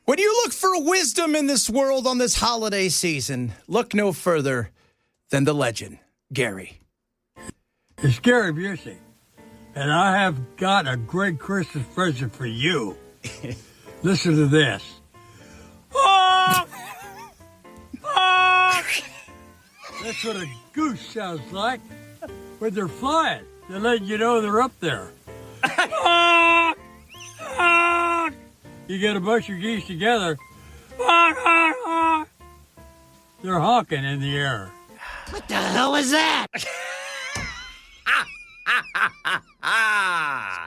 When you look for wisdom in this world on this holiday season, look no further than the legend, Gary. It's Gary Busey, and I have got a great Christmas present for you. Listen to this. Honk! Honk! That's what a goose sounds like when they're flying. They're letting you know they're up there. Honk! Honk! You get a bunch of geese together. Honk, honk, honk. They're honking in the air. What the hell was that?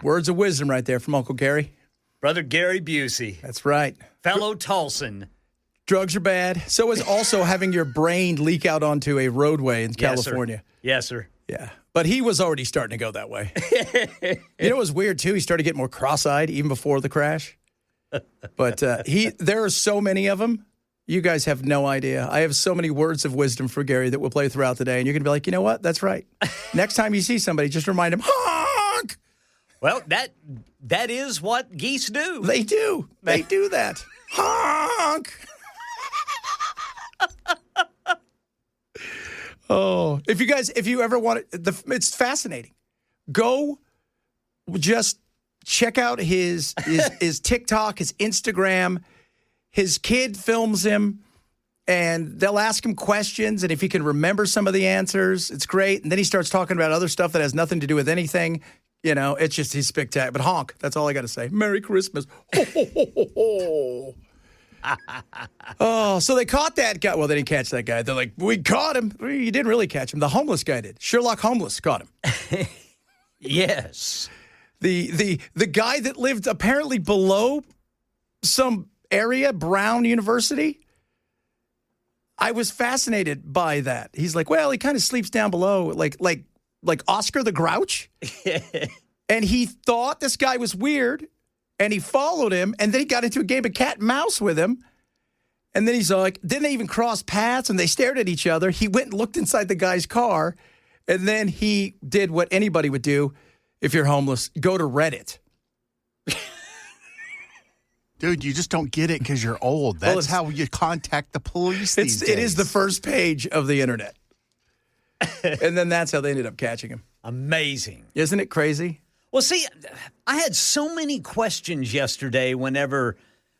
Words of wisdom right there from Uncle Gary. Brother Gary Busey. That's right. Fellow Tulsan. Drugs are bad. So is also having your brain leak out onto a roadway in California. Yes, sir. Yeah. But he was already starting to go that way. You know what was weird, too? He started getting more cross-eyed even before the crash. But there are so many of them. You guys have no idea. I have so many words of wisdom for Gary that we'll play throughout the day. And you're going to be like, you know what? That's right. Next time you see somebody, just remind him, honk! Well, that is what geese do. They do. They do that. Honk! Oh, if you ever want it, it's fascinating. Go just check out his TikTok, his Instagram. His kid films him, and they'll ask him questions, and if he can remember some of the answers, it's great. And then he starts talking about other stuff that has nothing to do with anything. You know, it's just, he's spectacular. But honk, that's all I got to say. Merry Christmas. Ho, ho, ho, ho, ho. Oh, so they caught that guy. Well, they didn't catch that guy. They're like, we caught him. You didn't really catch him. The homeless guy did. Sherlock Homeless caught him. Yes. The guy that lived apparently below some area, Brown University. I was fascinated by that. He's like, well, he kind of sleeps down below, like Oscar the Grouch. And he thought this guy was weird, and he followed him, and then he got into a game of cat and mouse with him. And then he's like, then they even crossed paths, and they stared at each other. He went and looked inside the guy's car, and then he did what anybody would do if you're homeless, go to Reddit. Dude, you just don't get it because you're old. That's how you contact the police these days. It is the first page of the internet. And then that's how they ended up catching him. Amazing. Isn't it crazy? Well, see, I had so many questions yesterday whenever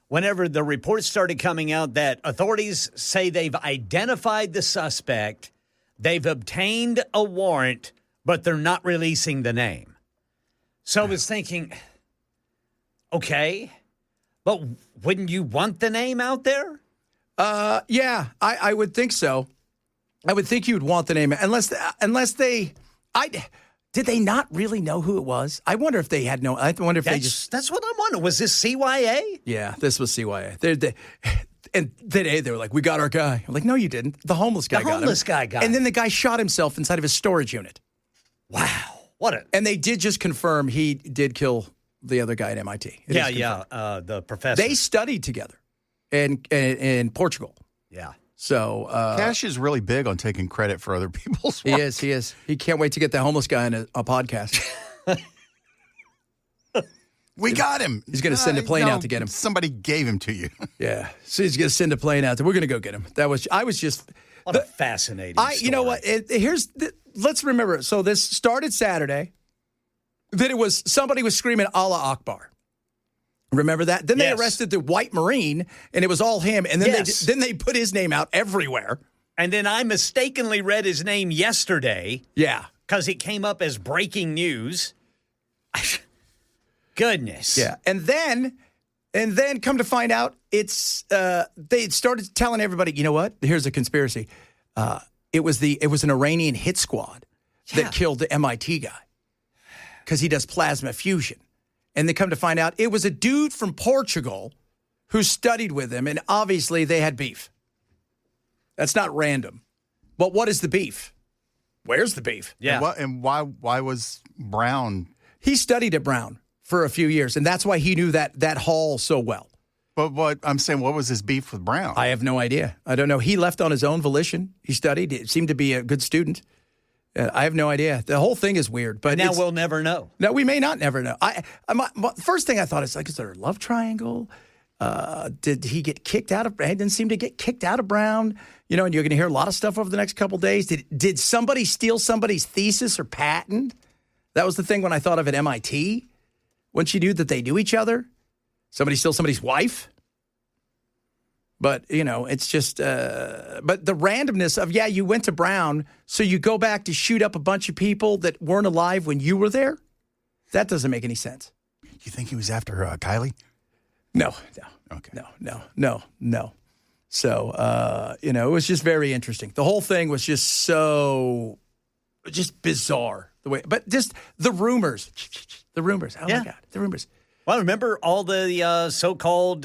the reports started coming out that authorities say they've identified the suspect, they've obtained a warrant, but they're not releasing the name. So I was thinking, okay, but wouldn't you want the name out there? Yeah, I would think so. I would think you would want the name unless they did they not really know who it was? I wonder if they had no. I wonder if That's what I'm wondering. Was this CYA? Yeah, this was CYA. And they were like, we got our guy. I'm like, no, you didn't. The homeless guy got him. The homeless guy got him. And then the guy shot himself inside of his storage unit. Wow. And they did just confirm he did kill the other guy at MIT. The professor. They studied together in Portugal. Yeah. So Cash is really big on taking credit for other people's work. He is. He can't wait to get the homeless guy on a podcast. We got him. He's going to send a plane out to get him. Somebody gave him to you. Yeah. So he's going to send a plane out. We're going to go get him. What a fascinating story. You know what? Let's remember. So this started Saturday. Then somebody was screaming Allah Akbar. Remember that? Then they arrested the white Marine, and it was all him. And then they put his name out everywhere. And then I mistakenly read his name yesterday. Yeah. Because it came up as breaking news. Goodness. Yeah. And then come to find out, it's they started telling everybody, you know what? Here's a conspiracy. It was an Iranian hit squad that killed the MIT guy because he does plasma fusion. And they come to find out it was a dude from Portugal who studied with him, and obviously they had beef. That's not random. But what is the beef? Where's the beef? Yeah. And why was Brown? He studied at Brown for a few years, and that's why he knew that hall so well. But what I'm saying, what was his beef with Brown? I have no idea. I don't know. He left on his own volition. He studied. He seemed to be a good student. I have no idea. The whole thing is weird. But now we'll never know. No, we may not never know. My first thing I thought is there a love triangle? Did he get kicked out of? He didn't seem to get kicked out of Brown. And you're going to hear a lot of stuff over the next couple of days. Did somebody steal somebody's thesis or patent? That was the thing when I thought of at MIT. Once you knew that they knew each other, somebody steal somebody's wife. But, it's just, but the randomness of, you went to Brown, so you go back to shoot up a bunch of people that weren't alive when you were there? That doesn't make any sense. You think he was after Kylie? No. Okay. No. So, it was just very interesting. The whole thing was just just bizarre. But just the rumors. Oh, my God, the rumors. Well, remember all the so-called,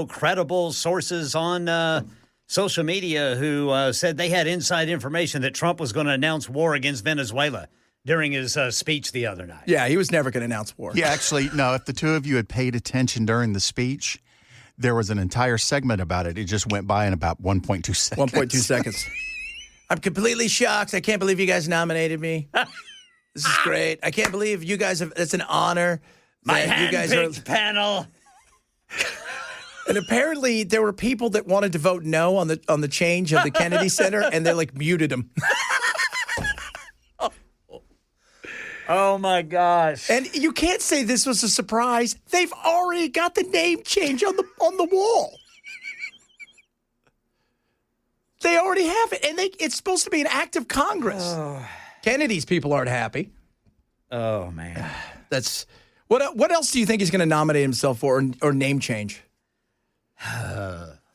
credible sources on social media who said they had inside information that Trump was going to announce war against Venezuela during his speech the other night. Yeah, he was never going to announce war. Yeah, actually, no, if the two of you had paid attention during the speech, there was an entire segment about it. It just went by in about 1.2 seconds. 1.2 seconds. I'm completely shocked. I can't believe you guys nominated me. This is great. I can't believe you guys have. It's an honor. My hand-picked panel. And apparently there were people that wanted to vote no on the change of the Kennedy Center, and they muted them. Oh my gosh! And you can't say this was a surprise. They've already got the name change on the wall. They already have it, and it's supposed to be an act of Congress. Oh. Kennedy's people aren't happy. Oh man, that's what else do you think he's going to nominate himself for or name change?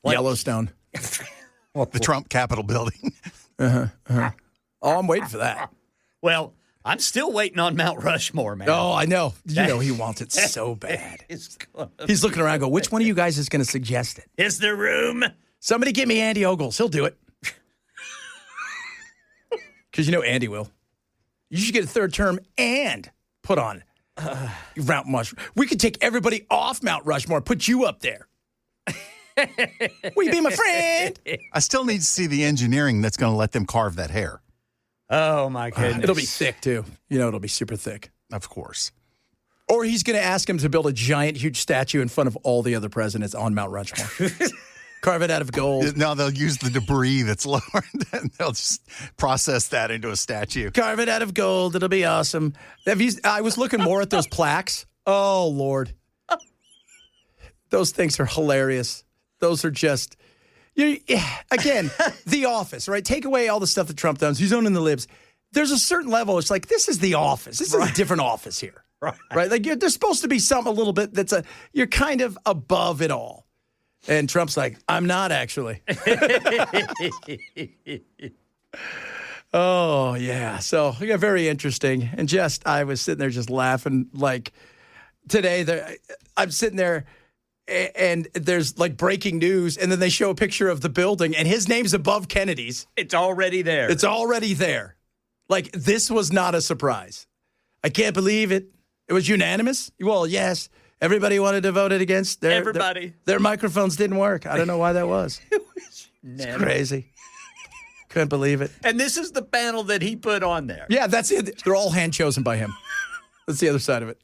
Yellowstone, the Trump Capitol building. Oh, I'm waiting for that. Well, I'm still waiting on Mount Rushmore, man. Oh, I know. He wants it so bad. He's looking around, go, which one of you guys is going to suggest it? Is there room? Somebody get me Andy Ogles. He'll do it. Because Andy will. You should get a third term and put on Mount Rushmore. We could take everybody off Mount Rushmore and put you up there. Will you be my friend? I still need to see the engineering that's going to let them carve that hair. Oh, my goodness. It'll be thick, too. It'll be super thick. Of course. Or he's going to ask him to build a giant, huge statue in front of all the other presidents on Mount Rushmore. Carve it out of gold. No, they'll use the debris that's lowered, and they'll just process that into a statue. Carve it out of gold. It'll be awesome. I was looking more at those plaques. Oh, Lord. Those things are hilarious. Those are just, again, The Office, right? Take away all the stuff that Trump does. He's owning the libs. There's a certain level. It's like, this is The Office. This is a different office here. Right? Like, there's supposed to be something a little bit you're kind of above it all. And Trump's like, I'm not actually. Oh, yeah. So, very interesting. And I was sitting there just laughing. Like, today, I'm sitting there, and there's, breaking news, and then they show a picture of the building, and his name's above Kennedy's. It's already there. It's already there. Like, this was not a surprise. I can't believe it. It was unanimous? Well, yes. Everybody wanted to vote it against. Their microphones didn't work. I don't know why that was. It's crazy. Couldn't believe it. And this is the panel that he put on there. Yeah, that's it. They're all hand chosen by him. That's the other side of it.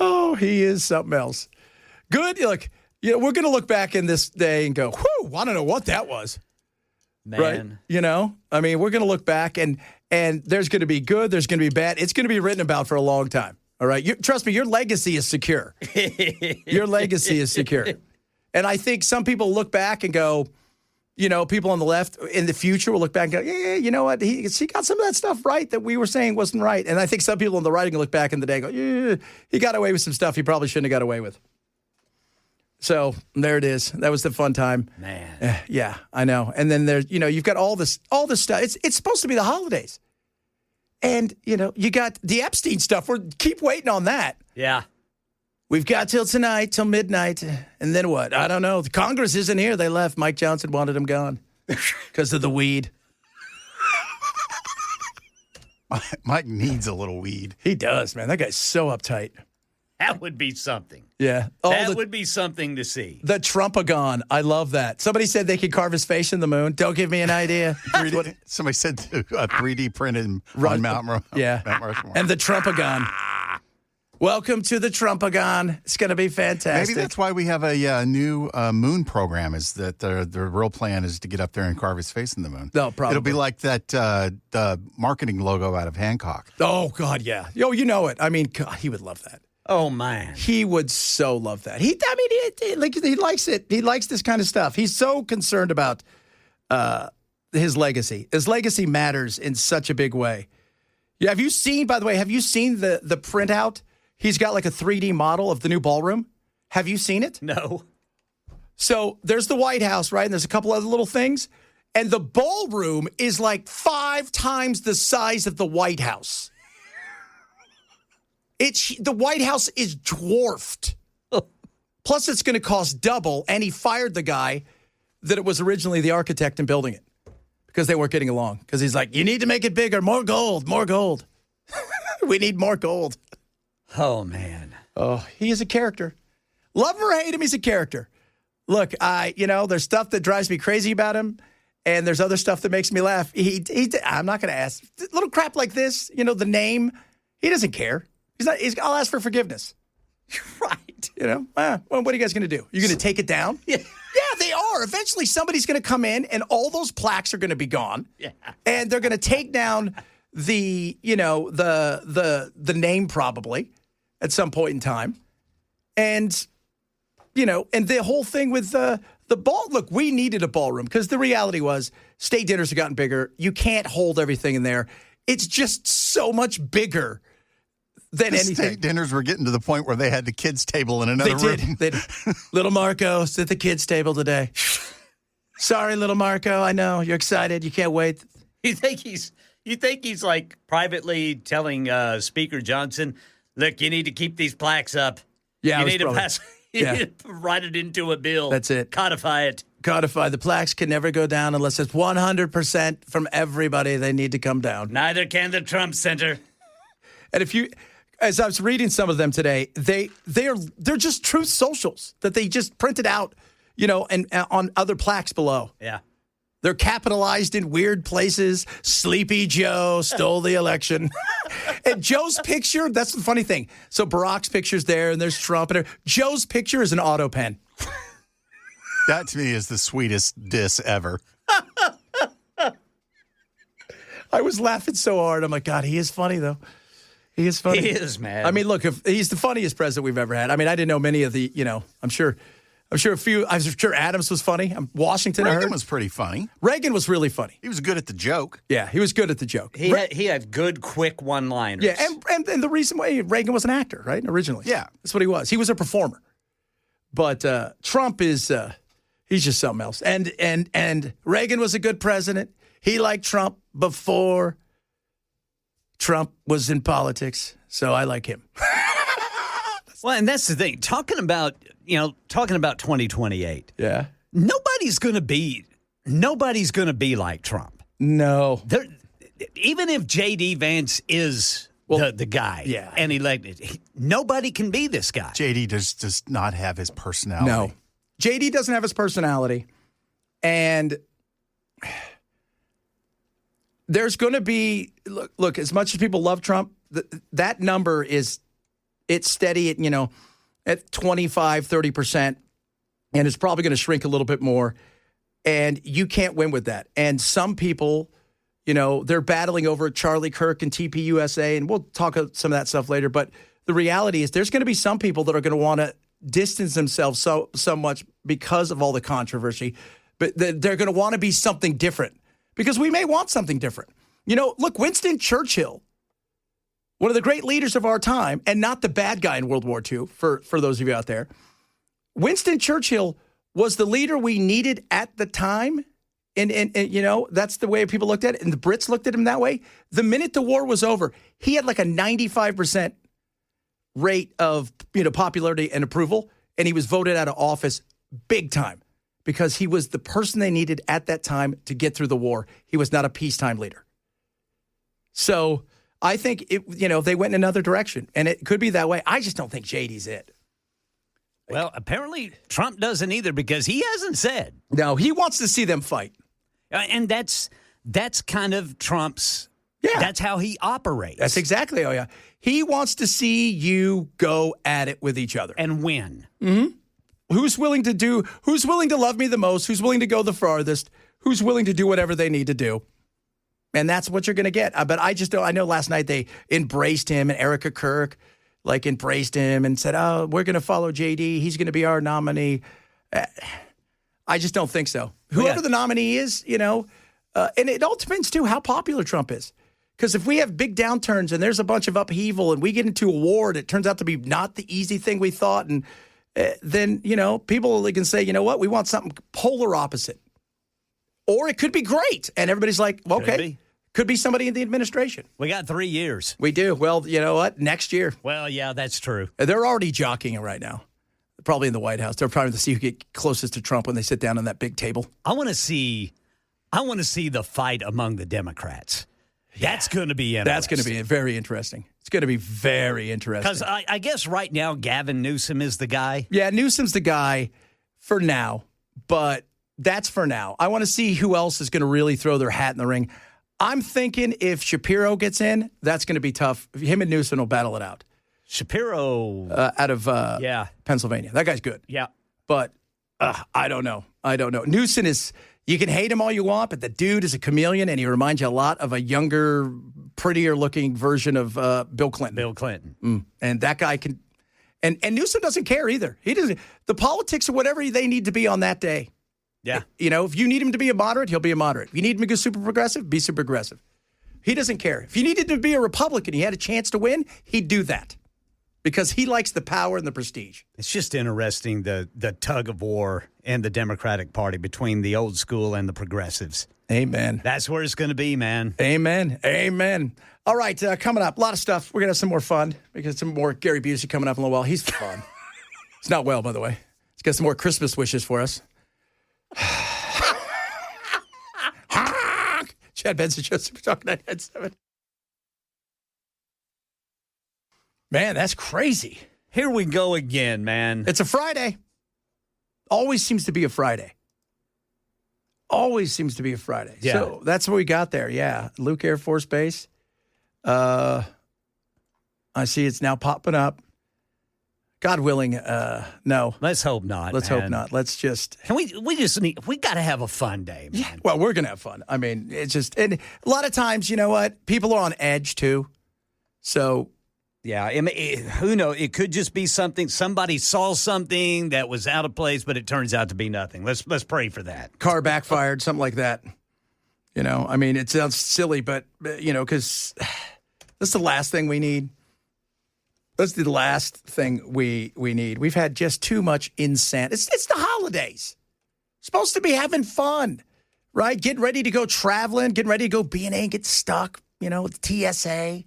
Oh, he is something else. Good. Look, we're going to look back in this day and go, whew, I don't know what that was. Man. Right? I mean, we're going to look back and there's going to be good, there's going to be bad. It's going to be written about for a long time. All right? Trust me, your legacy is secure. Your legacy is secure. And I think some people look back and go, people on the left in the future will look back and go, yeah, you know what? He got some of that stuff right that we were saying wasn't right. And I think some people on the right can look back in the day and go, yeah, he got away with some stuff he probably shouldn't have got away with. So there it is. That was the fun time. Man. Yeah, I know. And then there's, you've got all this stuff. It's supposed to be the holidays. And, you got the Epstein stuff. Keep waiting on that. Yeah. We've got till tonight, till midnight. And then what? I don't know. The Congress isn't here. They left. Mike Johnson wanted him gone because of the weed. Mike needs a little weed. He does, man. That guy's so uptight. That would be something. Yeah. That would be something to see. The Trumpagon. I love that. Somebody said they could carve his face in the moon. Don't give me an idea. Somebody said to 3D printed on Mount Rushmore. Yeah. Mount Rushmore. And the Trumpagon. Welcome to the Trumpagon. It's going to be fantastic. Maybe that's why we have a new moon program, is that the real plan is to get up there and carve his face in the moon. No, probably. It'll be like that the marketing logo out of Hancock. Oh, God, yeah. Yo, you know it. I mean, God, he would love that. Oh, man. He would so love that. He likes it. He likes this kind of stuff. He's so concerned about his legacy. His legacy matters in such a big way. Yeah, have you seen the printout? He's got like a 3D model of the new ballroom. Have you seen it? No. So there's the White House, right? And there's a couple other little things. And the ballroom is like 5 times the size of the White House. The White House is dwarfed. Plus, it's going to cost double. And he fired the guy that it was originally the architect in building it because they weren't getting along. Because he's like, you need to make it bigger, more gold, more gold. We need more gold. Oh, man. Oh, he is a character. Love or hate him, he's a character. Look, there's stuff that drives me crazy about him, and there's other stuff that makes me laugh. I'm not going to ask. Little crap like this, the name, he doesn't care. I'll ask for forgiveness. Right. Well, what are you guys going to do? You're going to take it down? Yeah. Yeah, they are. Eventually, somebody's going to come in, and all those plaques are going to be gone. Yeah. And they're going to take down the name probably at some point in time. And, and the whole thing with the ball. Look, we needed a ballroom because the reality was state dinners have gotten bigger. You can't hold everything in there. It's just so much bigger than anything. State dinners were getting to the point where they had the kids' table in another room. They did. Little Marco's at the kids' table today. Sorry, little Marco. I know you're excited. You can't wait. You think he's like privately telling Speaker Johnson, look, you need to keep these plaques up. Yeah, you need to write it into a bill. That's it. Codify it. Codify. The plaques can never go down unless it's 100% from everybody. They need to come down. Neither can the Trump Center. And as I was reading some of them today, they're just truth socials that they just printed out, and on other plaques below. Yeah. They're capitalized in weird places. Sleepy Joe stole the election. And Joe's picture, that's the funny thing. So Barack's picture's there, and there's Trump. And Joe's picture is an auto pen. That, to me, is the sweetest diss ever. I was laughing so hard. I'm like, God, he is funny, though. He is funny. He is, man. I mean, look, if he's the funniest president we've ever had. I mean, I didn't know many of the, I'm sure Adams was funny. Washington, Reagan was pretty funny. Reagan was really funny. He was good at the joke. Yeah, he was good at the joke. He had good, quick one-liners. Yeah, and the reason why Reagan was an actor, right, originally. Yeah. That's what he was. He was a performer. But Trump is, he's just something else. And Reagan was a good president. He liked Trump before Trump was in politics, so I like him. Well, and that's the thing. Talking about 2028. Yeah. Nobody's going to be like Trump. No. Even if J.D. Vance is the guy and elected, nobody can be this guy. J.D. does not have his personality. No. J.D. doesn't have his personality. And there's going to be, look, as much as people love Trump, that number it's steady at 25, 30%, and it's probably going to shrink a little bit more. And you can't win with that. And some people, they're battling over Charlie Kirk and TPUSA, and we'll talk some of that stuff later. But the reality is there's going to be some people that are going to want to distance themselves so much because of all the controversy. But they're going to want to be something different because we may want something different. Look, Winston Churchill, one of the great leaders of our time, and not the bad guy in World War II, for those of you out there. Winston Churchill was the leader we needed at the time. And that's the way people looked at it. And the Brits looked at him that way. The minute the war was over, he had like a 95% rate of popularity and approval. And he was voted out of office big time because he was the person they needed at that time to get through the war. He was not a peacetime leader. So I think they went in another direction, and it could be that way. I just don't think JD's it. Well, apparently Trump doesn't either because he hasn't said. No, he wants to see them fight. And that's kind of Trump's Yeah. That's how he operates. That's exactly. Oh, yeah. He wants to see you go at it with each other. And win. Who's willing to love me the most? Who's willing to go the farthest? Who's willing to do whatever they need to do? And that's what you're going to get. But I just don't. I know last night they embraced him, and Erica Kirk embraced him and said, "Oh, we're going to follow JD. He's going to be our nominee." I just don't think so. Whoever the nominee is, and it all depends too how popular Trump is. Because if we have big downturns and there's a bunch of upheaval and we get into a war, and it turns out to be not the easy thing we thought, and then people can say, you know what, we want something polar opposite, or it could be great, and everybody's like, well, okay. Could be somebody in the administration. We got 3 years. We do. Well, you know what? Next year. Well, yeah, that's true. They're already jockeying it right now. Probably in the White House. They're probably to see who get closest to Trump when they sit down on that big table. I want to see the fight among the Democrats. Yeah. That's going to be interesting. That's going to be very interesting. It's going to be very interesting. Because I guess right now Gavin Newsom is the guy. Yeah, Newsom's the guy for now, but that's for now. I want to see who else is going to really throw their hat in the ring. I'm thinking if Shapiro gets in, that's going to be tough. Him and Newsom will battle it out. Shapiro. Out of Pennsylvania. That guy's good. Yeah. But I don't know. Newsom is, you can hate him all you want, but the dude is a chameleon, and he reminds you a lot of a younger, prettier-looking version of Bill Clinton. And that guy can, and Newsom doesn't care either. He doesn't. The politics are whatever they need to be on that day. Yeah. If you need him to be a moderate, he'll be a moderate. If you need him to go super progressive, be super progressive. He doesn't care. If you needed to be a Republican, he had a chance to win, he'd do that. Because he likes the power and the prestige. It's just interesting, the tug of war in the Democratic Party between the old school and the progressives. Amen. That's where it's going to be, man. Amen. All right, coming up, a lot of stuff. We're going to have some more fun. We got some more Gary Busey coming up in a little while. He's fun. It's not well, by the way. He's got some more Christmas wishes for us. Chad Benson Show, Super Talk 99.7. Man, that's crazy. Here we go again, man. It's a Friday. Always seems to be a Friday. Yeah. So that's what we got there. Yeah. Luke Air Force Base. I see it's now popping up. God willing, no. Let's hope not. Let's hope not. Let's just. Can we got to have a fun day, man. Yeah, well, we're going to have fun. I mean, it's just, and a lot of times, you know what? People are on edge too. So. Yeah, who knows? It could just be somebody saw something that was out of place, but it turns out to be nothing. Let's pray for that. Car backfired, something like that. I mean, it sounds silly, but, because that's the last thing we need. That's the last thing we need. We've had just too much insanity. It's the holidays. Supposed to be having fun, right? Getting ready to go traveling, getting ready to go B&A and get stuck, with TSA.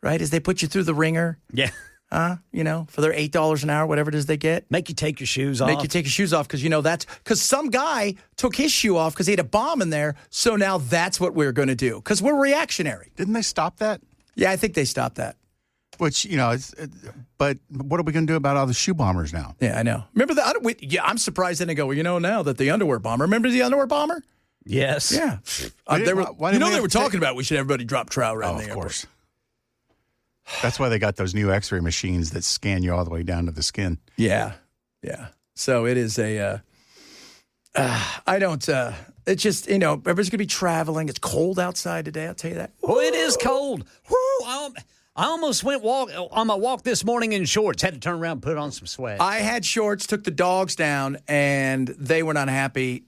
Right, as they put you through the ringer. Yeah. For their $8 an hour, whatever it is they get. Make you take your shoes off. Make you take your shoes off because, that's because some guy took his shoe off because he had a bomb in there. So now that's what we're going to do because we're reactionary. Didn't they stop that? Yeah, I think they stopped that. Which, but what are we going to do about all the shoe bombers now? Yeah, I know. Remember I'm surprised they didn't go, now that the underwear bomber. Remember the underwear bomber? Yes. Yeah. They were talking about we should everybody drop trout around the airport. Of course. That's why they got those new X-ray machines that scan you all the way down to the skin. Yeah. So it is a. It's just everybody's gonna be traveling. It's cold outside today. I'll tell you that. Oh, it is cold. Woo! I almost went on my walk this morning in shorts. Had to turn around and put on some sweat. I had shorts. Took the dogs down, and they were not happy.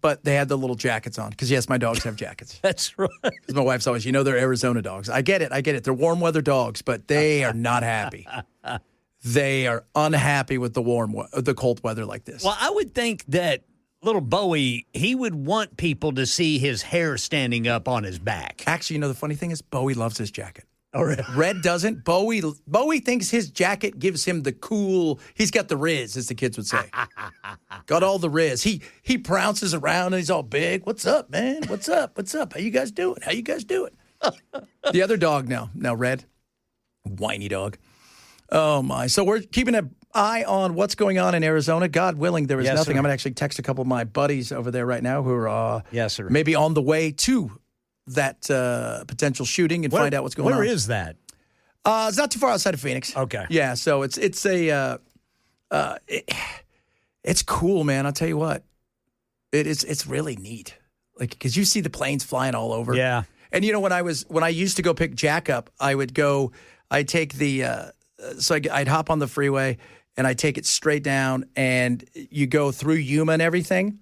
But they had the little jackets on because, yes, my dogs have jackets. That's right. Because my wife's always, they're Arizona dogs. I get it. They're warm weather dogs, but they are not happy. They are unhappy with the cold weather like this. Well, I would think that little Bowie, he would want people to see his hair standing up on his back. Actually, the funny thing is Bowie loves his jacket. Oh, really? Red doesn't. Bowie thinks his jacket gives him the cool. He's got the riz, as the kids would say. Got all the riz. He prounces around and he's all big. What's up, man? What's up? How you guys doing? The other dog now Red, whiny dog. Oh my! So we're keeping an eye on what's going on in Arizona. God willing, there is nothing. Sir. I'm gonna actually text a couple of my buddies over there right now who are yes, sir. Maybe on the way to that potential shooting and find out what's going on. Where is that? It's not too far outside of Phoenix. Okay. Yeah, so it's cool, man. I'll tell you what. It's really neat. Like, because you see the planes flying all over. Yeah. And you know, when I used to go pick Jack up, I'd take I'd hop on the freeway and I'd take it straight down, and you go through Yuma and everything.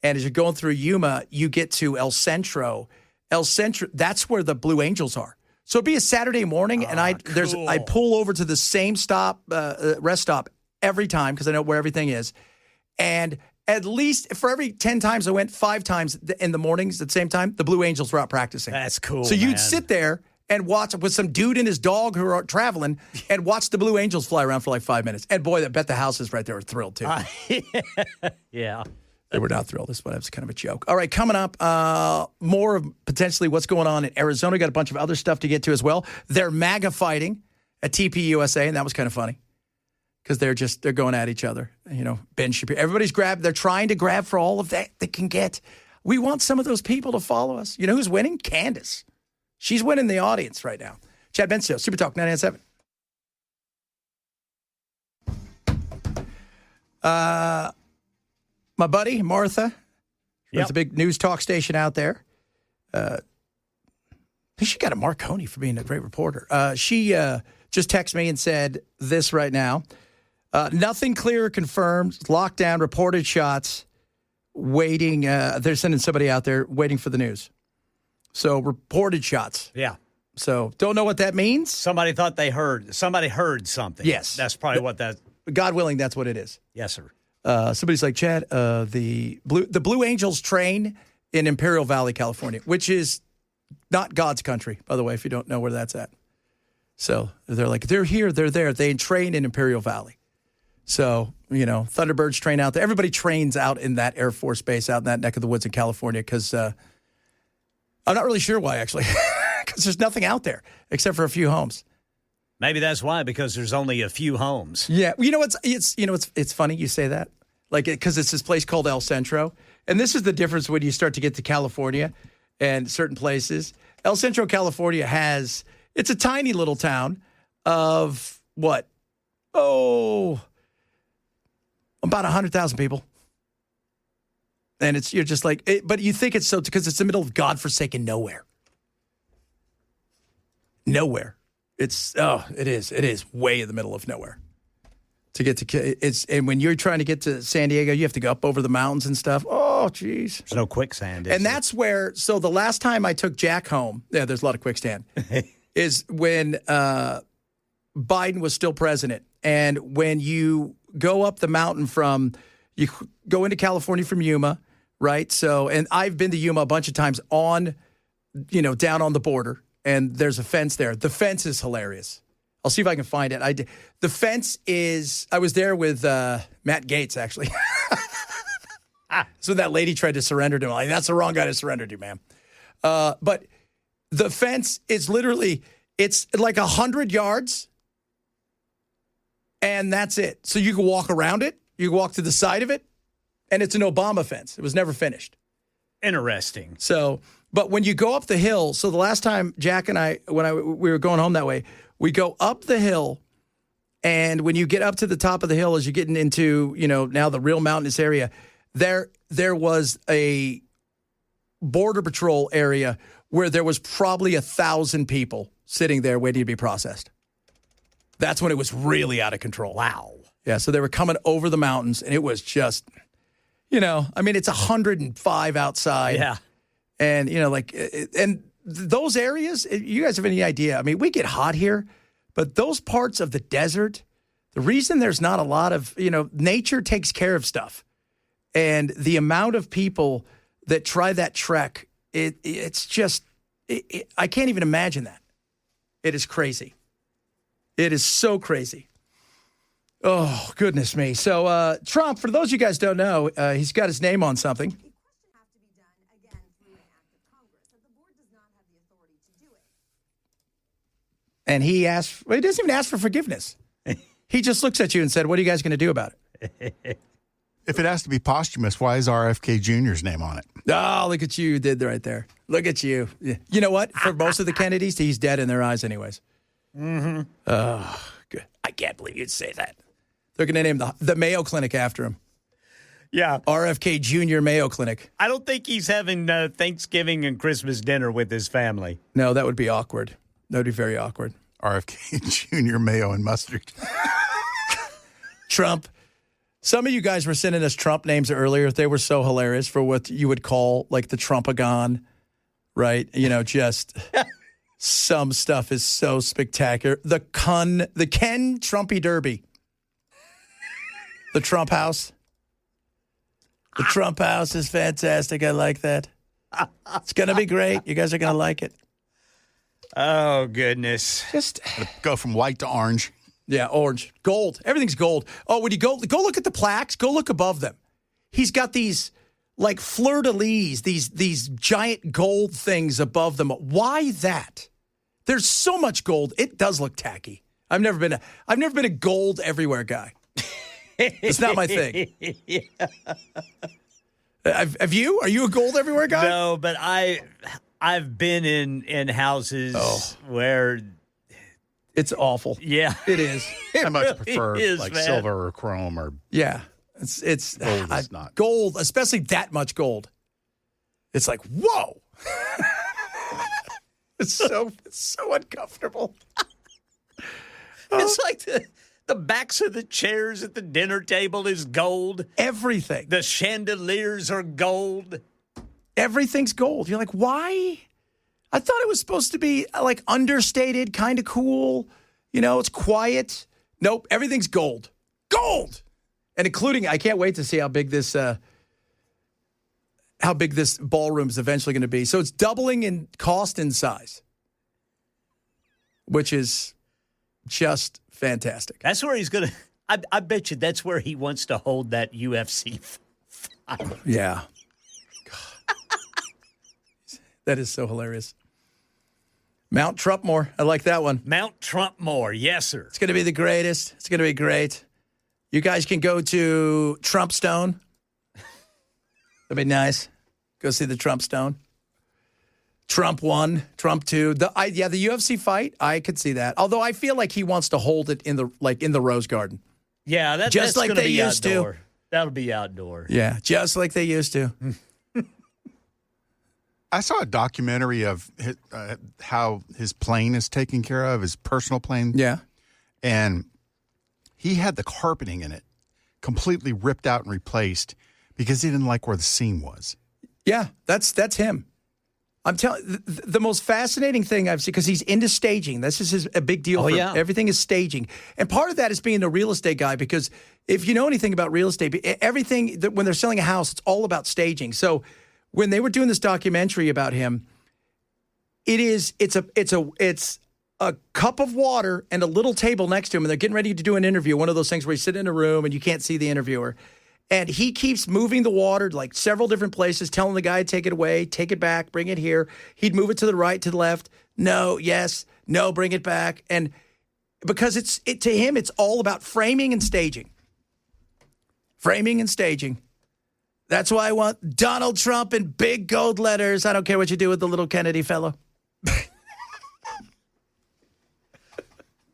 And as you're going through Yuma, you get to El Centro. El Centro, that's where the Blue Angels are. So it'd be a Saturday morning, and I'd pull over to the same stop, rest stop every time because I know where everything is. And at least for every 10 times I went, 5 times in the mornings at the same time, the Blue Angels were out practicing. That's cool. So you'd sit there and watch with some dude and his dog who are traveling and watch the Blue Angels fly around for like 5 minutes. And boy, I bet the houses right there were thrilled too. Yeah. They were not thrilled. This one was kind of a joke. All right, coming up, more of potentially what's going on in Arizona. Got a bunch of other stuff to get to as well. They're MAGA fighting at TPUSA, and that was kind of funny because they're going at each other. You know, Ben Shapiro. They're trying to grab for all of that they can get. We want some of those people to follow us. You know who's winning? Candace. She's winning the audience right now. Chad Benson, Super Talk 997. My buddy, Martha, runs a big news talk station out there. She got a Marconi for being a great reporter. She just texted me and said this right now. Nothing clear or confirmed. Lockdown, reported shots, waiting. They're sending somebody out there waiting for the news. So reported shots. Yeah. So don't know what that means. Somebody heard something. Yes. That's probably what that. God willing, that's what it is. Yes, sir. Somebody's like, Chad, the Blue Angels train in Imperial Valley, California, which is not God's country, by the way, if you don't know where that's at. So they're like, they're here, they're there. They train in Imperial Valley. So, you know, Thunderbirds train out there. Everybody trains out in that Air Force base out in that neck of the woods in California because I'm not really sure why, actually, because there's nothing out there except for a few homes. Maybe that's why, because there's only a few homes. Yeah, you know it's funny you say that, like because it's this place called El Centro, and this is the difference when you start to get to California and certain places. El Centro, California it's a tiny little town of what? Oh, about 100,000 people, and you're just like, but you think it's so because it's the middle of godforsaken nowhere. Nowhere. It is way in the middle of nowhere to get to and when you're trying to get to San Diego, you have to go up over the mountains and stuff. Oh, geez. There's no quicksand. And that's where, so the last time I took Jack home, there's a lot of quicksand, is when Biden was still president. And when you go up the mountain you go into California from Yuma, right? So, and I've been to Yuma a bunch of times down on the border. And there's a fence there. The fence is hilarious. I'll see if I can find it. The fence is, I was there with Matt Gaetz, actually. So that lady tried to surrender to him. Like, that's the wrong guy to surrender to, ma'am. But the fence is literally, it's like 100 yards. And that's it. So you can walk around it. You can walk to the side of it. And it's an Obama fence. It was never finished. Interesting. So... But when you go up the hill, so the last time Jack and we were going home that way, we go up the hill, and when you get up to the top of the hill, as you're getting into, now the real mountainous area, there was a border patrol area where there was probably 1,000 people sitting there waiting to be processed. That's when it was really out of control. Wow. Yeah, so they were coming over the mountains, and it was just, it's 105 outside. Yeah. And, and those areas, you guys have any idea? I mean, we get hot here, but those parts of the desert, the reason there's not a lot of, nature takes care of stuff. And the amount of people that try that trek, it's just, I can't even imagine that. It is crazy. It is so crazy. Oh, goodness me. So Trump, for those of you guys don't know, he's got his name on something. And he doesn't even ask for forgiveness. He just looks at you and said, what are you guys going to do about it? If it has to be posthumous, why is RFK Jr.'s name on it? Oh, look at you did right there. Look at you. Yeah. You know what? For most of the Kennedys, he's dead in their eyes anyways. Mm-hmm. Oh, good. I can't believe you'd say that. They're going to name the Mayo Clinic after him. Yeah. RFK Jr. Mayo Clinic. I don't think he's having Thanksgiving and Christmas dinner with his family. No, that would be awkward. That would be very awkward. RFK Jr. Mayo and mustard. Trump. Some of you guys were sending us Trump names earlier. They were so hilarious for what you would call like the Trumpagon, right? You know, just some stuff is so spectacular. The Ken Trumpy Derby. The Trump House. The Trump House is fantastic. I like that. It's going to be great. You guys are going to like it. Oh, goodness. Just Go from white to orange. yeah, orange, gold. Everything's gold. Oh, when you go look at the plaques. Go look above them. He's got these like fleur-de-lis, these giant gold things above them. Why that? There's so much gold. It does look tacky. I've never been a gold everywhere guy. It's not my thing. Yeah. Have you? Are you a gold everywhere guy? No, but I've been in houses where It's awful. yeah. It is. I much prefer is, like man. silver or chrome or Yeah. It's Gold is not. gold, especially that much gold. It's like, whoa. it's so uncomfortable. It's like the backs of the chairs at the dinner table is gold. Everything. The chandeliers are gold. Everything's gold. You're like, why? I thought it was supposed to be like understated, kind of cool. You know, it's quiet. Nope, everything's gold. Gold! And including, I can't wait to see how big this ballroom is eventually going to be. So it's doubling in cost and size, which is just fantastic. That's where he's going to – I bet you that's where he wants to hold that UFC fight. Yeah. That is so hilarious. Mount Trumpmore. I like that one. Mount Trumpmore. Yes, sir. It's going to be the greatest. It's going to be great. You guys can go to Trump Stone. That'd be nice. Go see the Trump Stone. Trump 1, Trump 2. The UFC fight, I could see that. Although I feel like he wants to hold it in the Rose Garden. Yeah, that's like gonna they be used outdoor. to. That'll be outdoor. Yeah, just like they used to. I saw a documentary of how his plane is taken care of, his personal plane. Yeah. And he had the carpeting in it completely ripped out and replaced because he didn't like where the seam was. Yeah, that's him. I'm telling the most fascinating thing I've seen, because he's into staging. This is a big deal. Oh, for yeah. him. Everything is staging. And part of that is being a real estate guy, because if you know anything about real estate, everything, when they're selling a house, it's all about staging. So when they were doing this documentary about him, it's a cup of water and a little table next to him, and they're getting ready to do an interview, one of those things where you sit in a room and you can't see the interviewer. And he keeps moving the water like several different places, telling the guy, take it away, take it back, bring it here. He'd move it to the right, to the left. No, yes, no, bring it back. And because to him, it's all about framing and staging. Framing and staging. That's why I want Donald Trump in big gold letters. I don't care what you do with the little Kennedy fellow.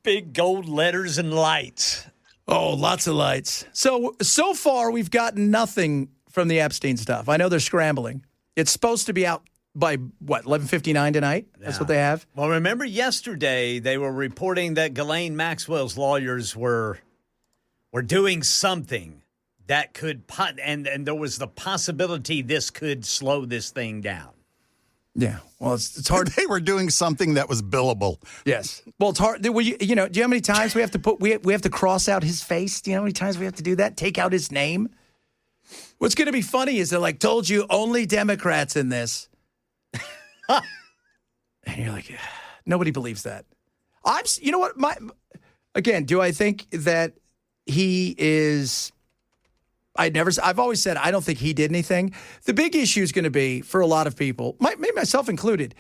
Big gold letters and lights. Oh, lots of lights. So far, we've gotten nothing from the Epstein stuff. I know they're scrambling. It's supposed to be out by, 11:59 tonight? That's what they have? Well, remember yesterday they were reporting that Ghislaine Maxwell's lawyers were doing something that could and there was the possibility this could slow this thing down. Yeah. Well, it's hard. They were doing something that was billable. Yes. Well, it's hard. Well, do you know how many times we have to we have to cross out his face? Do you know how many times we have to do that? Take out his name? What's going to be funny is they're like, told you only Democrats in this. And you're like, nobody believes that. You know what? Again, do I think that he is... I've always said I don't think he did anything. The big issue is going to be, for a lot of people, maybe myself included,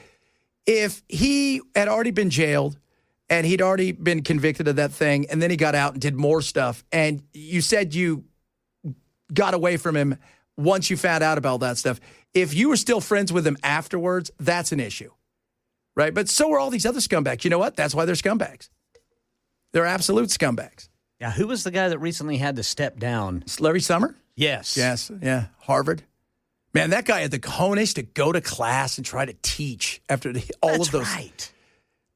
if he had already been jailed and he'd already been convicted of that thing, and then he got out and did more stuff, and you said you got away from him once you found out about that stuff. If you were still friends with him afterwards, that's an issue, right? But so are all these other scumbags. You know what? That's why they're scumbags. They're absolute scumbags. Yeah, who was the guy that recently had to step down? Larry Summer? Yes. Yes, yeah, Harvard. Man, that guy had the cojones to go to class and try to teach after all of those. Right.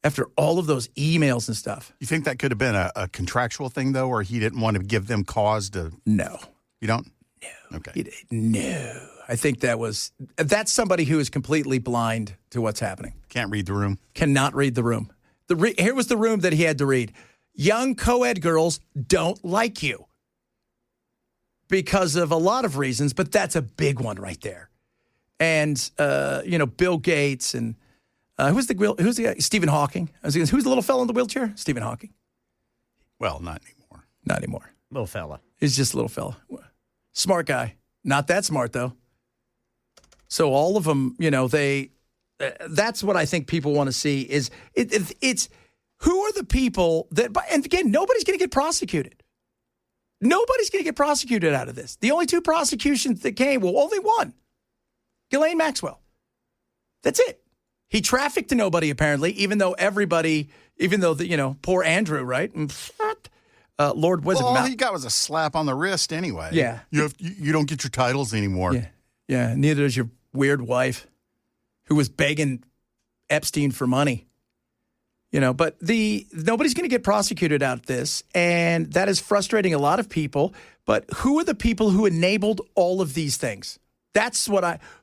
After all of those emails and stuff. You think that could have been a contractual thing, though, or he didn't want to give them cause to? No. You don't? No. Okay. No. I think that's somebody who is completely blind to what's happening. Can't read the room. Cannot read the room. Here was the room that he had to read. Young co-ed girls don't like you because of a lot of reasons, but that's a big one right there. And, Bill Gates and who's the guy? Stephen Hawking. Who's the little fellow in the wheelchair? Stephen Hawking. Well, not anymore. Not anymore. Little fella. He's just a little fella. Smart guy. Not that smart, though. So all of them, that's what I think people want to see is it's who are the people that, and again, nobody's going to get prosecuted. Nobody's going to get prosecuted out of this. The only two prosecutions that came, only one. Ghislaine Maxwell. That's it. He trafficked to nobody, apparently, even though poor Andrew, right? Lord was all he got was a slap on the wrist anyway. Yeah. You don't get your titles anymore. Yeah. Neither does your weird wife who was begging Epstein for money. But nobody's going to get prosecuted out of this, and that is frustrating a lot of people. But who are the people who enabled all of these things?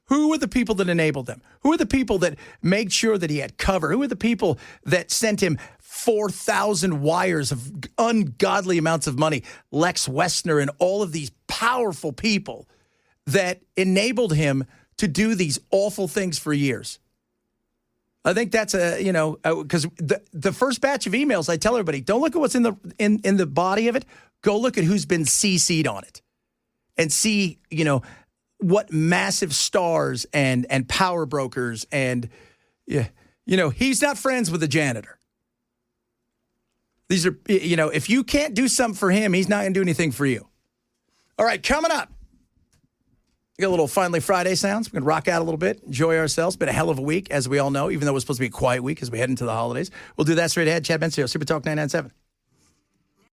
Who are the people that enabled them? Who are the people that made sure that he had cover? Who are the people that sent him 4,000 wires of ungodly amounts of money? Lex Wessner and all of these powerful people that enabled him to do these awful things for years. I think that's because the first batch of emails, I tell everybody, don't look at what's in the body of it. Go look at who's been CC'd on it and see, what massive stars and power brokers and, he's not friends with the janitor. These are, if you can't do something for him, he's not going to do anything for you. All right, coming up. We got a little Finally Friday sounds. We're going to rock out a little bit, enjoy ourselves. Been a hell of a week, as we all know, even though it was supposed to be a quiet week as we head into the holidays. We'll do that straight ahead. Chad Benson, Super Talk 997.